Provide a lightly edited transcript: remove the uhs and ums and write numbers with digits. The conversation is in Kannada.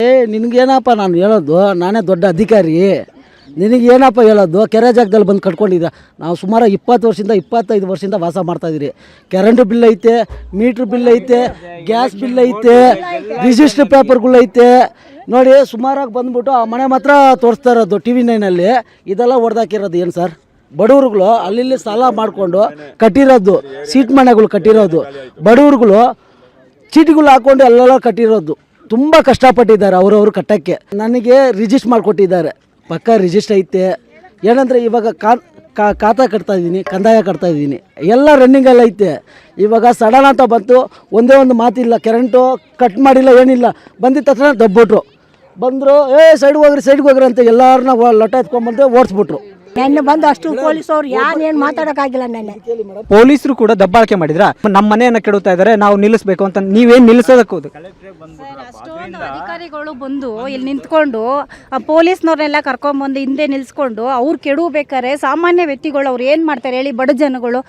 ನಿನಗೇನಪ್ಪ ನಾನು ಹೇಳೋದು, ನಾನೇ ದೊಡ್ಡ ಅಧಿಕಾರಿ, ನಿನಗೇನಪ್ಪ ಹೇಳೋದು? ಕೆರೆ ಜಾಗದಲ್ಲಿ ಬಂದು ಕಟ್ಕೊಂಡಿದ್ದೆ. ನಾವು ಸುಮಾರು 20 ವರ್ಷದಿಂದ 25 ವರ್ಷದಿಂದ ವಾಸ ಮಾಡ್ತಾಯಿದ್ದೀರಿ. ಕರೆಂಟ್ ಬಿಲ್ ಐತೆ, ಮೀಟ್ರ್ ಬಿಲ್ ಐತೆ, ಗ್ಯಾಸ್ ಬಿಲ್ ಐತೆ, ರಿಜಿಸ್ಟ್ರ್ ಪೇಪರ್ಗಳು ಐತೆ. ನೋಡಿ ಸುಮಾರಾಗಿ ಬಂದ್ಬಿಟ್ಟು ಆ ಮನೆ ಮಾತ್ರ ತೋರಿಸ್ತಾ ಇರೋದು TV9 ಇದೆಲ್ಲ ಹೊಡೆದಾಕಿರೋದು ಏನು ಸರ್? ಬಡವ್ರುಗಳು ಅಲ್ಲಿ ಸಾಲ ಮಾಡಿಕೊಂಡು ಕಟ್ಟಿರೋದು, ಸೀಟ್ ಮನೆಗಳು ಕಟ್ಟಿರೋದು, ಬಡವ್ರುಗಳು ಚೀಟಿಗಳು ಹಾಕ್ಕೊಂಡು ಎಲ್ಲೆಲ್ಲ ಕಟ್ಟಿರೋದು. ತುಂಬ ಕಷ್ಟಪಟ್ಟಿದ್ದಾರೆ ಅವರವರು ಕಟ್ಟೋಕ್ಕೆ. ನನಗೆ ರಿಜಿಸ್ಟ್ರ್ ಮಾಡಿಕೊಟ್ಟಿದ್ದಾರೆ, ಪಕ್ಕ ರಿಜಿಸ್ಟ್ರ್ ಐತೆ. ಏನಂದರೆ ಇವಾಗ ಖಾತಾ ಕಟ್ತಾಯಿದ್ದೀನಿ, ಕಂದಾಯ ಕಟ್ತಾಯಿದ್ದೀನಿ, ಎಲ್ಲ ರನ್ನಿಂಗಲ್ಲಿ ಐತೆ. ಇವಾಗ ಸಡನ್ ಅಂತ ಬಂತು, ಒಂದೇ ಒಂದು ಮಾತಿಲ್ಲ, ಕರೆಂಟು ಕಟ್ ಮಾಡಿಲ್ಲ, ಏನಿಲ್ಲ, ಬಂದಿದ್ದ ತಕ್ಷಣ ದಬ್ಬಿಟ್ರು. ಬಂದರು, ಸೈಡ್ಗೆ ಹೋಗ್ರಿ ಅಂತ ಎಲ್ಲರನ್ನ ಲೊಟ್ಟ ಎತ್ಕೊಂಡ್ಬಂದು ಓಡಿಸ್ಬಿಟ್ರು. ನೆನ್ನೆ ಬಂದು ಅಷ್ಟು ಪೊಲೀಸವ್ರು ಏನು ಮಾತಾಡೋಕ್ಕಾಗಿಲ್ಲ. ನೆನ್ನೆ ಪೊಲೀಸರು ಕೂಡ ದಬ್ಬಾಳಿಕೆ ಮಾಡಿದ್ರ, ನಮ್ಮ ಮನೆಯನ್ನ ಕೆಡುತ್ತಾ ಇದ್ದಾರೆ, ನಾವು ನಿಲ್ಲಿಸಬೇಕು ಅಂತ. ನೀವೇನು ನಿಲ್ಲಿಸೋದಕ್ಕೆ ಅಷ್ಟೊಂದು ಅಧಿಕಾರಿಗಳು ಬಂದು ಇಲ್ಲಿ ನಿಂತ್ಕೊಂಡು ಆ ಪೊಲೀಸ್ನವ್ರನ್ನೆಲ್ಲ ಕರ್ಕೊಂಡ್ಬಂದು ಹಿಂದೆ ನಿಲ್ಸ್ಕೊಂಡು ಅವ್ರು ಕೆಡಬೇಕಾರೆ ಸಾಮಾನ್ಯ ವ್ಯಕ್ತಿಗಳು ಅವ್ರು ಏನು ಮಾಡ್ತಾರೆ ಹೇಳಿ? ಬಡ ಜನಗಳು